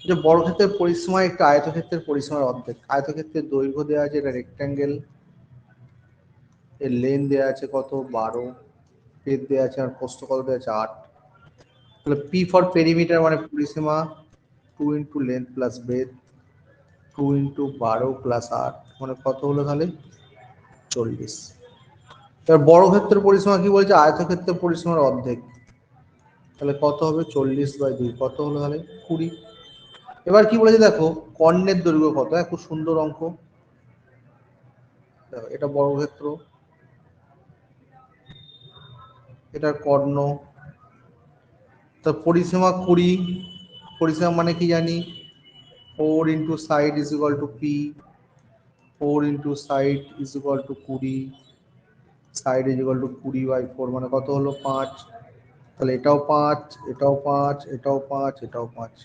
যে বর্গক্ষেত্রের পরিসীমা একটা আয়তক্ষেত্রের পরিসীমার অর্ধেক, আয়তক্ষেত্রের দৈর্ঘ্য দেওয়া আছে, এটা রেক্ট্যাঙ্গেল, এর লেন দেওয়া আছে কত 12, বেদ দেওয়া আছে, আর প্রস্থ কত দেওয়া আছে 8। তাহলে পি ফর পেরিমিটার মানে পরিসীমা 2 ইন্টু লেন্থ প্লাস বেদ 2 ইন্টু 12 প্লাস 8 মানে কত হলো তাহলে 40। এবার বর্গক্ষেত্রের পরিসীমা কি বলছে? আয়তক্ষেত্রের পরিসীমার অর্ধেক, তাহলে কত হবে 40/2 কত হলো তাহলে 20। এবার কি বলেছে দেখো, কর্ণের দৈর্ঘ্য কত? খুব সুন্দর অঙ্ক। এটা বর্গক্ষেত্র, এটার কর্ণ, তার পরিসীমা 20, পরিসীমা মানে কি জানি 4 into side is equal two P, 4 into side is equal two 20, side is equal two 20/4 মানে কত হলো 5। তাহলে এটাও 5, এটাও 5, এটাও 5, এটাও 5।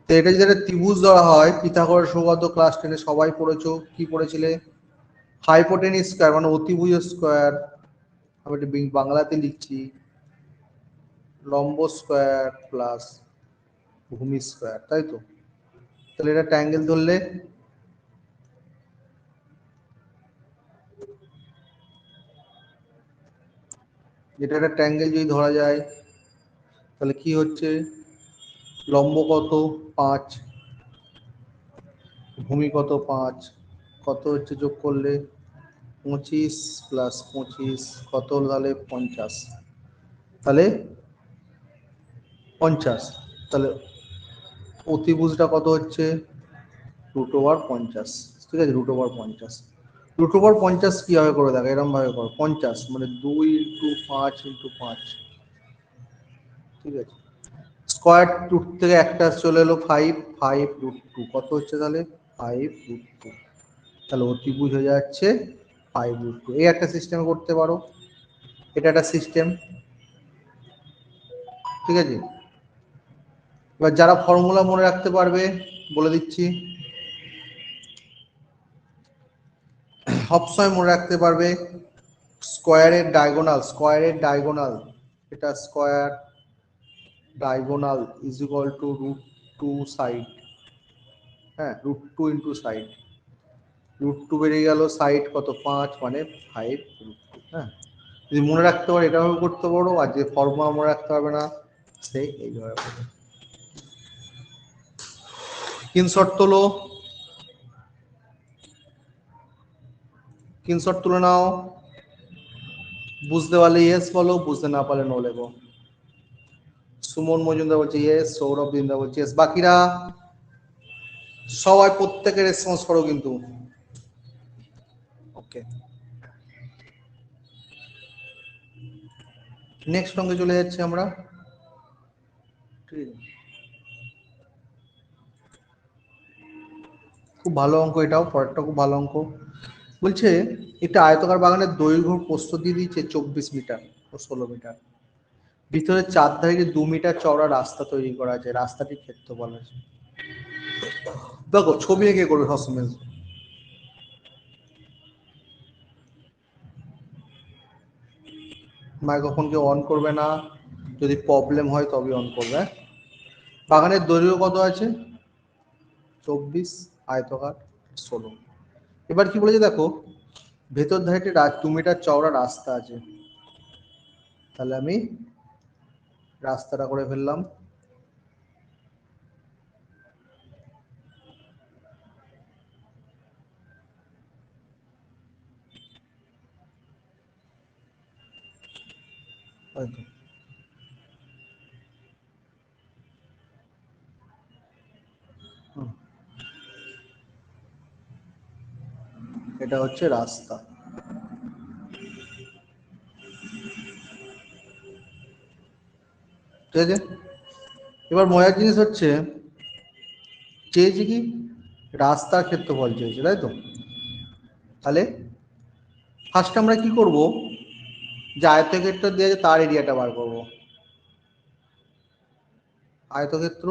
তো এটা যদি একটা ত্রিভুজ ধরা হয়, পিথাগোরাস উপপাদ্য ক্লাস 10-এ সবাই পড়েছো, কি পড়েছিলে? হাইপোটেনিস স্কয়ার মানে অতিভুজ স্কয়ার, আমি এটা বাংলাতে লিখছি, লম্ব স্কয়ার প্লাস ভূমি স্কয়ার, তাই তো? তাহলে এটা ট্রায়াঙ্গেল ধরলে, যেটা একটা ট্রায়াঙ্গেল যদি ধরা যায়, তাহলে কি হচ্ছে? লম্ব কত 5, ভূমি কত 5, কত হচ্ছে যোগ করলে 25 প্লাস 25 কত হলো তাহলে 50, তাহলে 50। তাহলে অতিভুজটা কত হচ্ছে √50, ঠিক আছে, √50। √50 কিভাবে করে দেখো, এরকম ভাবে করো 50 মানে 2 ইন্টু 5 ইন্টু 5, ঠিক আছে, স্কোয়ার রুট থেকে একটা চলে এলো 5, 5√2 কত হচ্ছে তাহলে 5√2, তাহলে অতিভুজ হয়ে যাচ্ছে 5√2। এই একটা সিস্টেমে করতে পারো, এটা একটা সিস্টেম, ঠিক আছে। এবার যারা ফর্মুলা মনে রাখতে পারবে বলে দিচ্ছি, সবসময় মনে রাখতে পারবে স্কোয়ারের ডায়াগোনাল, স্কোয়ারের ডায়াগোনাল, এটা square diagonal is equal two √2 side, হ্যাঁ √2 ইন্টু সাইড, √2 বেরিয়ে গেল, সাইড কত 5 মানে 5√2। হ্যাঁ, যদি মনে রাখতে পারো এটাভাবে করতে পারো, আর যে ফর্মুলা মনে রাখতে পারবে না সেই এইভাবে করবে। স্ক্রিনশট তোলো, স্ক্রিনশট তুলে নাও, বুঝতে পারলে ইয়েস বলো, বুঝতে না পারলে নো লেখো। সুমন মজুমদার বলছে ইয়েস, সৌরভ দিন্দা বলছে ইয়েস, বাকিরা সবাই প্রত্যেকের রেসপন্স করো কিন্তু। ওকে, নেক্সট অঙ্কে চলে যাচ্ছি আমরা। খুব ভালো অঙ্ক এটাও, পরেরটা খুব ভালো অঙ্ক। বলছে একটা আয়তকার বাগানের দৈর্ঘ্য প্রস্থ দিয়ে দিচ্ছে 24 মিটার ও 16 মিটার, ভিতরে চারধারে 2 মিটার চওড়া রাস্তা তৈরি করা আছে, রাস্তাটির ক্ষেত্রফল আছে। দেখো ছবি এঁকে করবে সবসময়, মাইক্রোফোনকে অন করবে না, যদি প্রবলেম হয় তবে অন করবে। বাগানের দৈর্ঘ্য কত আছে 24, আয়তকার 16। এবার কি বলেছে দেখো, ভেতর ধারে 2 মিটার চওড়া রাস্তা আছে, তাহলে আমি রাস্তাটা করে ফেললাম। এটা হচ্ছে রাস্তা, ঠিক আছে। এবার মজার জিনিস হচ্ছে চেয়েছে কি রাস্তার ক্ষেত্রফল চেয়েছে, তাই তো? তাহলে ফার্স্ট আমরা কি করব, যে আয়তক্ষেত্র দিয়ে তার এরিয়াটা বার করব। আয়তক্ষেত্র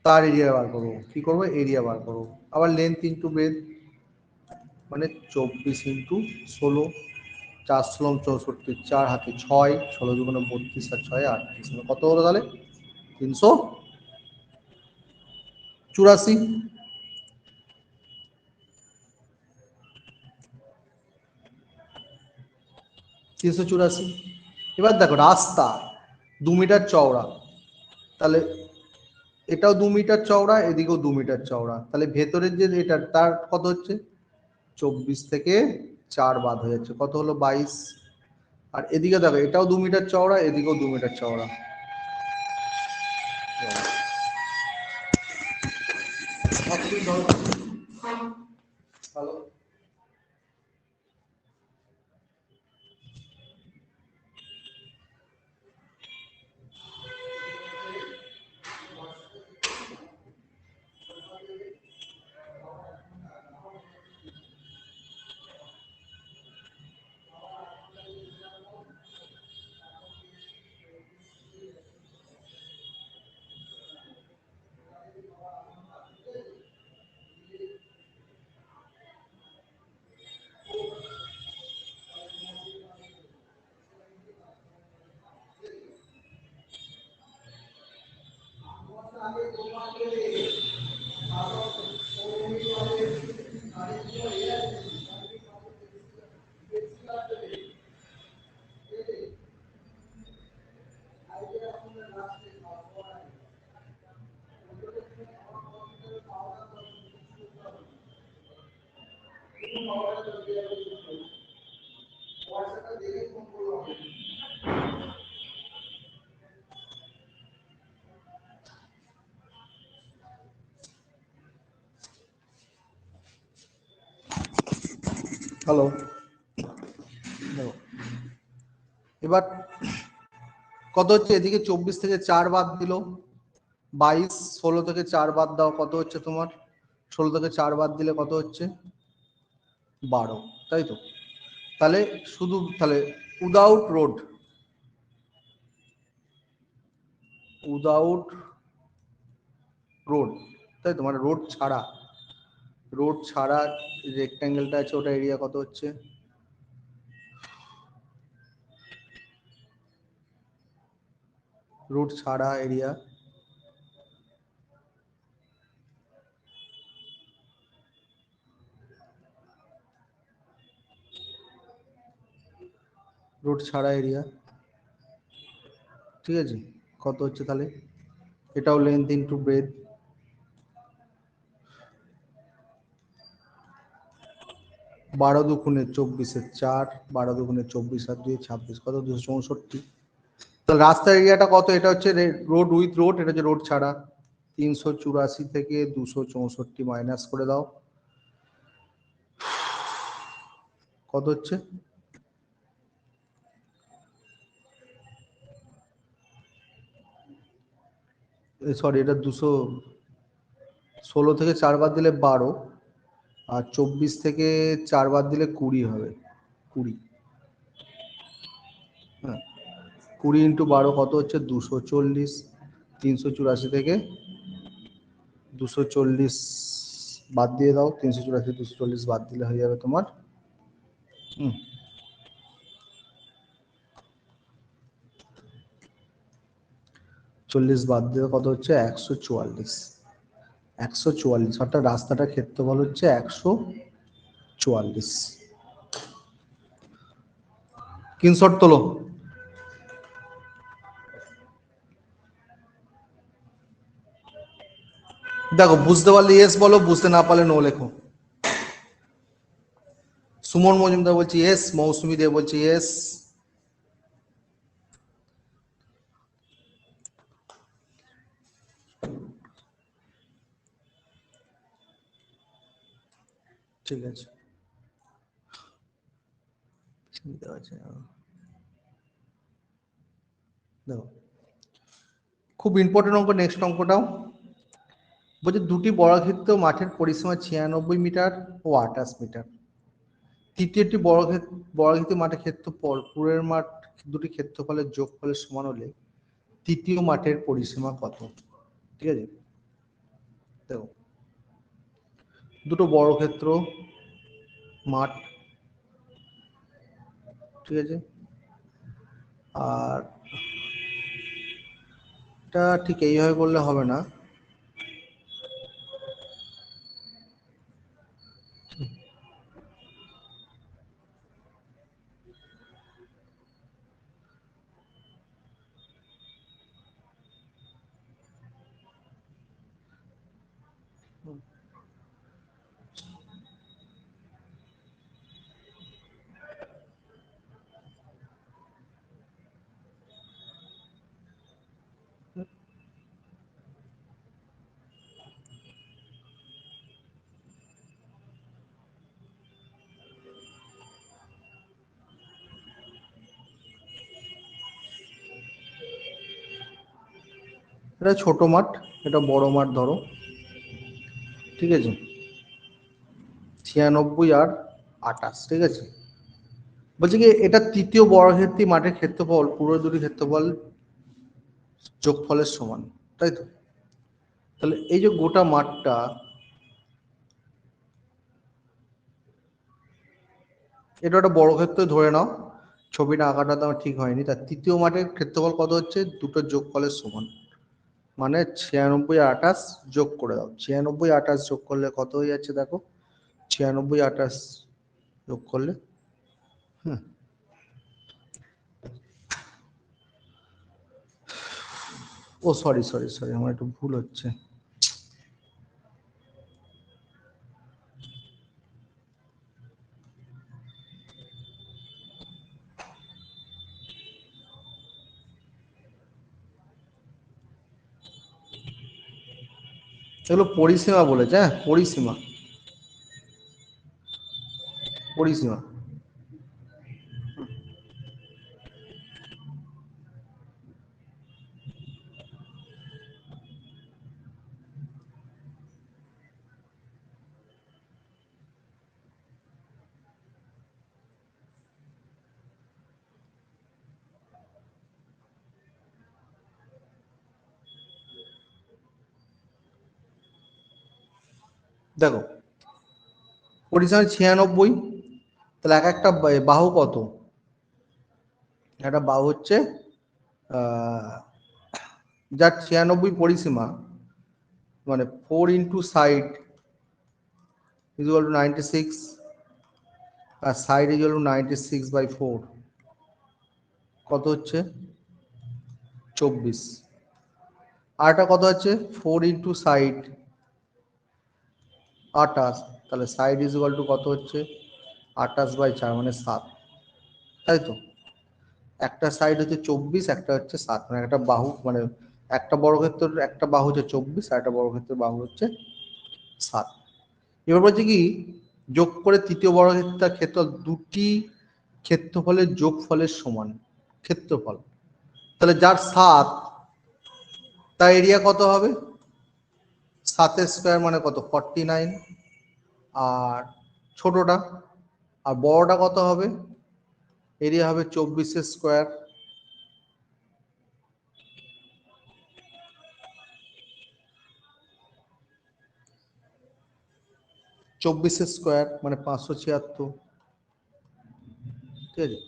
তার এরিয়া বার করবো। কি করবো? এরিয়া বার করবো। আবার লেন্থ ইন্টু ব্রেথ, মানে 24 ইন্টু 16, 4 ষোলো 64, 4 হাতে 6, 16 দুগুণে 32 আর 6 38, কত হলো তাহলে? 384। 384। এবার দেখো রাস্তা 2 মিটার চওড়া, তাহলে এটাও 2 মিটার চওড়া, এদিকেও 2 মিটার চওড়া, তাহলে ভেতরের যে এটা তার কত হচ্ছে? 24 থেকে 4 বাদ হয়ে যাচ্ছে, কত হলো? 22। আর এদিকে দেখো এটাও 2 মিটার চওড়া, এদিকেও 2 মিটার চওড়া। হ্যালো। হ্যালো। এবার কত হচ্ছে? এদিকে 24 থেকে 4 বাদ দিল 22, 16 থেকে 4 বাদ দাও, কত হচ্ছে তোমার? 16 থেকে 4 বাদ দিলে কত হচ্ছে? 12, তাই তো? তাহলে শুধু তাহলে উইদাউট রোড, উইদাউট রোড, তাই তো, মানে রোড ছাড়া, রোড ছাড়া রেক্ট্যাঙ্গেলটা আছে, ওটা এরিয়া কত হচ্ছে? রোড ছাড়া এরিয়া রোড ছাড়া এরিয়া, ঠিক আছে? কত হচ্ছে তাহলে? এটাও লেন্থ ইন্টু ব্রেথ, 12 দুগুণে 24 4, 12 দুগুণে 24 আর 2 26, কত? 264। তাহলে রাস্তার এরিয়াটা কত? এটা হচ্ছে রোড উইথ রোড, এটা হচ্ছে রোড ছাড়া। 384 থেকে 264 মাইনাস করে দাও, কত হচ্ছে? সরি, এটা 216 থেকে 4 বাদ দিলে 12, আর 24 থেকে 4 বাদ দিলে 20 হবে, 20। হ্যাঁ, 20 ইন্টু 12 কত হচ্ছে? 240। 384 থেকে 240 বাদ দিয়ে দাও, 384 240 বাদ দিলে হয়ে যাবে তোমার 40 বাদ দিয়ে কত হচ্ছে? 144। 144, অর্থাৎ রাস্তাটার ক্ষেত্রফল হচ্ছে 144। স্ক্রিনশট তোলো। দেখো বুঝতে পারলে ইয়েস বলো, বুঝতে না পারলে নো লেখো। সুমন মজুমদার বলছি ইয়েস, মৌসুমী দে বলছি ইয়েস। ঠিক আছে, দেখো খুব ইম্পর্টেন্ট অঙ্ক, নেক্সট অঙ্কটাও বলছে দুটি বর্গক্ষেত্র মাঠের পরিসীমা 96 মিটার ও 28 মিটার। তৃতীয়টি বর্গক্ষেত্র মাঠের ক্ষেত্রফল পূর্বের মাঠ দুটি ক্ষেত্রফলের যোগফলের সমান হলে তৃতীয় মাঠের পরিসীমা কত? ঠিক আছে, দেখো দুটো বড় ক্ষেত্র মাঠ, ঠিক আছে, আর এটা ঠিক এইভাবে করলে হবে না, এটা ছোট মাঠ, এটা বড় মাঠ ধরো, ঠিক আছে, 96 আর 28, ঠিক আছে। বলছি কি এটা তৃতীয় বর্গক্ষেত্রী মাঠের ক্ষেত্রফল পুরো দুটি ক্ষেত্রফল যোগফলের সমান, তাই তো? তাহলে এই যে গোটা মাঠটা, এটা একটা বর্গক্ষেত্র ধরে নাও, ছবিটা আঁকাটা তো আমার ঠিক হয়নি, তার তৃতীয় মাঠের ক্ষেত্রফল কত হচ্ছে, দুটো যোগফলের সমান, মানে 96 আর 28 যোগ করে দাও, 96 28 যোগ করলে কত হয়ে যাচ্ছে দেখো, 96 28 যোগ করলে, হুম, ও সরি সরি সরি আমার একটু ভুল হচ্ছে, এগুলো পরিসীমা বলেছে, হ্যাঁ পরিসীমা, পরিসীমা। দেখো পরিসীমা 96, তাহলে এক একটা বাহু কত, একটা বাহু হচ্ছে যার 96 পরিসীমা, মানে 4 ইন্টু সাইড ইকুয়াল টু 96, আর সাইড ইকুয়াল টু 96/4, কত হচ্ছে 24, আর একটা কত হচ্ছে 4 ইন্টু সাইড 28, তাহলে সাইড ইকুয়াল টু কত হচ্ছে 28/4 মানে 7, তাই তো? একটা সাইড হচ্ছে 24, একটা হচ্ছে 7, মানে একটা বাহু, মানে একটা বর্গক্ষেত্রের একটা বাহু হচ্ছে 24 আর একটা বর্গক্ষেত্রের বাহু হচ্ছে 7। এবার বলছে কি যোগ করে তৃতীয় বর্গক্ষেত্রের ক্ষেত্রফল দুটি ক্ষেত্রফলের যোগফলের সমান, ক্ষেত্রফল, তাহলে যার 7 তার এরিয়া কত হবে, 7 স্কোয়ার মানে কত 49, আর ছোটটা আর বড়টা কত হবে, এরিয়া হবে 24 স্কোয়ার, 24 স্কোয়ার মানে 576, ঠিক আছে।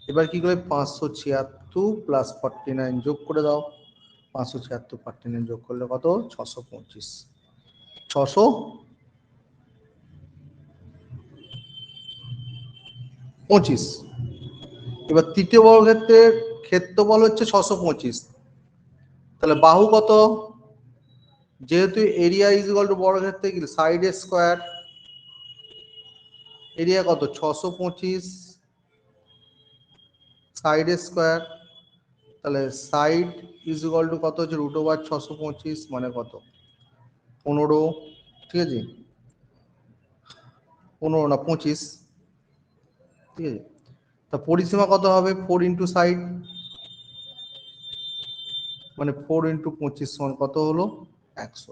এবার কি করে 576 প্লাস 49 যোগ করে দাও, 576 49 যোগ করলে কত 625, 625। এবার তৃতীয় বর্গক্ষেত্রের ক্ষেত্রফল হচ্ছে 625, তাহলে বাহু কত, যেহেতু এরিয়া ইজ ইকুয়াল টু বর্গক্ষেত্রে কি সাইড স্কোয়ার, এরিয়া কত 625 সাইড স্কোয়ার, তাহলে সাইড ইজ ইকুয়াল টু কত হচ্ছে √/625 মানে কত 15, ঠিক আছে, 15 না 25, ঠিক আছে। তা পরিসীমা কত হবে 4 ইন্টু সাইড, মানে 4 ইন্টু 25 সমান কত হলো 100,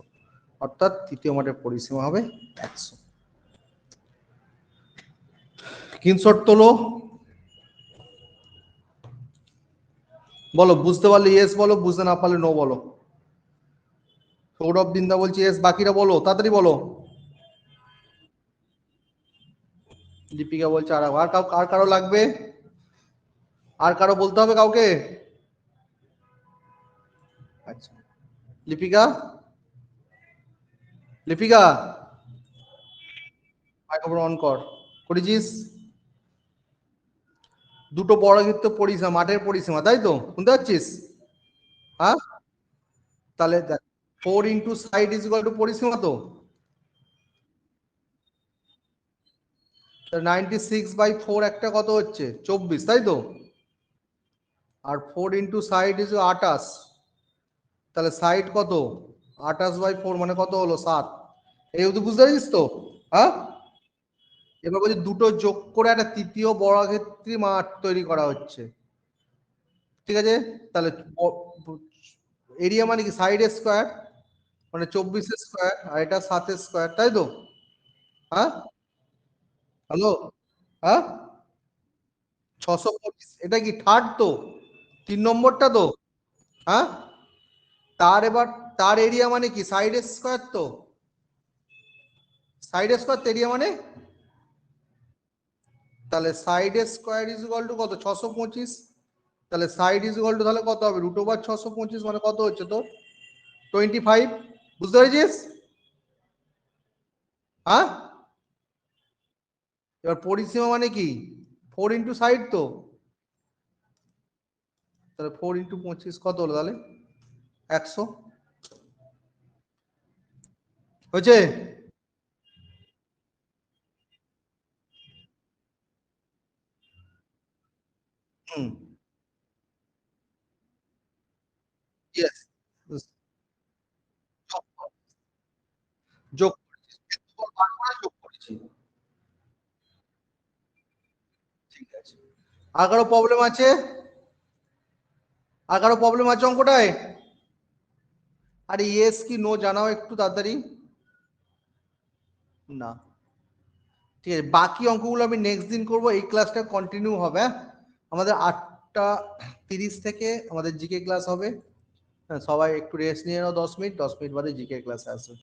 অর্থাৎ তৃতীয় মাঠের পরিসীমা হবে 100। স্ক্রিনশট তোলো, বলো বুঝতে পারলে ইয়েস বলো, বুঝতে না পারলে নো বলো। সৌরভ দিন্দা বলছি এস, বাকিরা বলো তাড়াতাড়ি বলো। দীপিকা বলছে আর কারো লাগবে? আর কারো বলতে হবে কাউকে? আচ্ছা, লিপিকা, লিপিকা মাইক্রোফোন অন কর। করেছিস? দুটো বড় ক্ষেত্র পরিসীমা, মাঠের পরিসীমা, তাই তো? শুনতে পাচ্ছিস? হ্যাঁ, তাহলে দেখ, 4 × সাইড = পরিসীমা তো। 96/4 একটা কত হচ্ছে? 24, তাই তো? আর 4 × সাইড = 28। তাহলে সাইড কত? 28/4 মানে কত হলো? 7। এই অবধি বুঝতে পারছিস তো? হ্যাঁ, এবার বলছি দুটো যোগ করে একটা তৃতীয় বর্গক্ষেত্রী মাঠ তৈরি করা হচ্ছে, ঠিক আছে? তাহলে এরিয়া মানে কি? সাইড স্কোয়ার মানে 24 স্কোয়ার, আর এটা 7 স্কোয়ার, তাই তো? হ্যাঁ, হ্যালো, হ্যাঁ, 625। এটা কি থার্ড তো? 3 নম্বরটা তো? হ্যাঁ, এবার তার এরিয়া মানে কি? সাইড স্কোয়ার তো? সাইড স্কোয়ার এরিয়া মানে, তাহলে সাইড স্কোয়ার কত? 625। তাহলে সাইড তাহলে কত হবে? √625 মানে কত হচ্ছে তো? 25। বুঝতে পেরেছিস? হ্যাঁ, এবার পরিসীমা মানে কি? 4 × সাইড তো? তাহলে 4 × 25 কত হলো তাহলে? 100। হয়েছে? হুম, ইয়েস, যোগ করেছি, ক্ষেত্রফল বার করে যোগ করেছি। ঠিক আছে। আর কারো প্রবলেম আছে? আর কারো প্রবলেম আছে অঙ্কটায়? আরে ইয়েস কি নো জানাও একটু তাড়াতাড়ি। না, ঠিক আছে, বাকি অঙ্কগুলো আমি নেক্সট দিন করব, এই ক্লাসটা কন্টিনিউ হবে, হ্যাঁ? আমাদের 8টা 30 থেকে আমাদের জিকে ক্লাস হবে। হ্যাঁ, সবাই একটু রেস্ট নিয়ে নাও, 10 মিনিট, 10 মিনিট বাদে জিকে ক্লাসে আসবে।